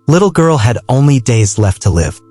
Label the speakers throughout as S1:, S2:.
S1: Little girl had only days left to live.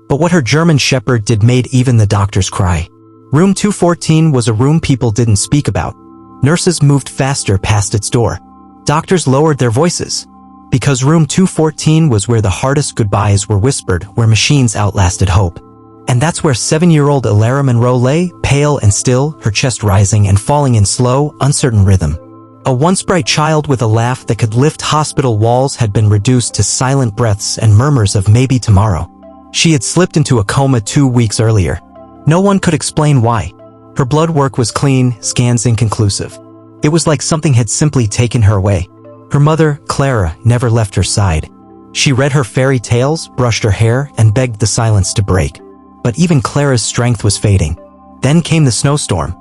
S1: But what her German shepherd did made even the doctors cry. Room 214 was a room people didn't speak about. Nurses moved faster past its door. Doctors lowered their voices. Because room 214 was where the hardest goodbyes were whispered, where machines outlasted hope. And that's where 7-year-old Elara Monroe lay, pale and still, her chest rising and falling in slow, uncertain rhythm. A once bright child with a laugh that could lift hospital walls had been reduced to silent breaths and murmurs of maybe tomorrow. She had slipped into a coma 2 weeks earlier. No one could explain why. Her blood work was clean, scans inconclusive. It was like something had simply taken her away. Her mother, Clara, never left her side. She read her fairy tales, brushed her hair, and begged the silence to break. But even Clara's strength was fading. Then came the snowstorm.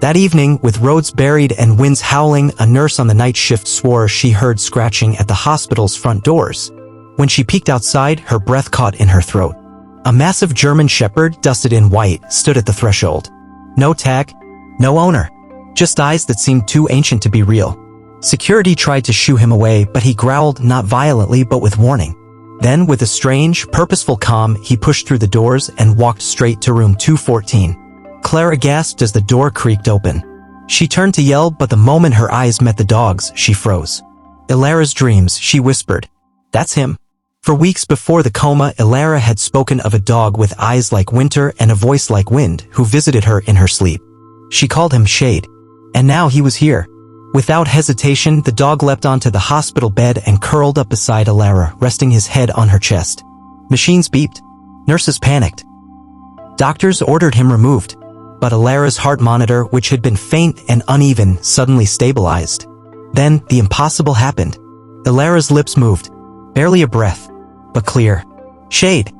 S1: That evening, with roads buried and winds howling, a nurse on the night shift swore she heard scratching at the hospital's front doors. When she peeked outside, her breath caught in her throat. A massive German shepherd, dusted in white, stood at the threshold. No tag, no owner. Just eyes that seemed too ancient to be real. Security tried to shoo him away, but he growled, not violently but with warning. Then, with a strange, purposeful calm, he pushed through the doors and walked straight to room 214. Clara gasped as the door creaked open. She turned to yell, but the moment her eyes met the dog's, she froze. Elara's dreams, she whispered. That's him. For weeks before the coma, Elara had spoken of a dog with eyes like winter and a voice like wind who visited her in her sleep. She called him Shade. And now he was here. Without hesitation, the dog leapt onto the hospital bed and curled up beside Elara, resting his head on her chest. Machines beeped. Nurses panicked. Doctors ordered him removed. But Elara's heart monitor, which had been faint and uneven, suddenly stabilized. Then, the impossible happened. Elara's lips moved. Barely a breath, but clear. Shade.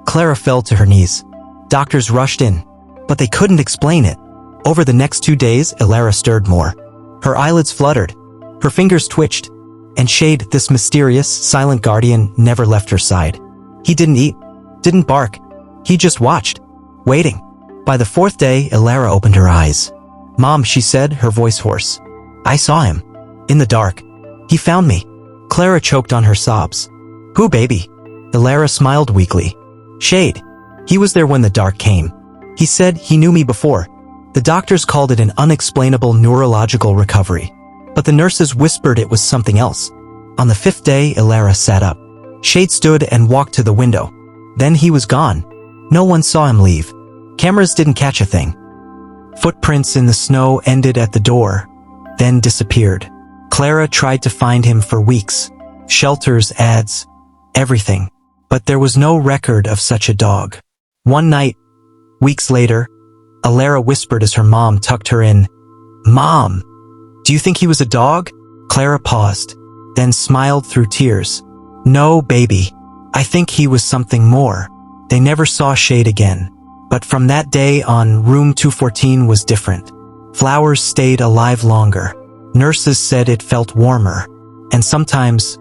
S1: Clara fell to her knees. Doctors rushed in, but they couldn't explain it. Over the next 2 days, Elara stirred more. Her eyelids fluttered. Her fingers twitched. And Shade, this mysterious, silent guardian, never left her side. He didn't eat, didn't bark. He just watched, waiting. By the 4th day, Elara opened her eyes. Mom, she said, her voice hoarse. I saw him. In the dark. He found me. Clara choked on her sobs. Who, baby? Elara smiled weakly. Shade. He was there when the dark came. He said he knew me before. The doctors called it an unexplainable neurological recovery. But the nurses whispered it was something else. On the 5th day, Elara sat up. Shade stood and walked to the window. Then he was gone. No one saw him leave. Cameras didn't catch a thing. Footprints in the snow ended at the door, then disappeared. Clara tried to find him for weeks. Shelters, ads, everything. But there was no record of such a dog. One night, weeks later, Elara whispered as her mom tucked her in. Mom, do you think he was a dog? Clara paused, then smiled through tears. No, baby. I think he was something more. They never saw Shade again. But from that day on, room 214 was different. Flowers stayed alive longer. Nurses said it felt warmer. And sometimes,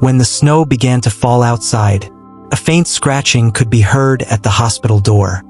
S1: when the snow began to fall outside, a faint scratching could be heard at the hospital door.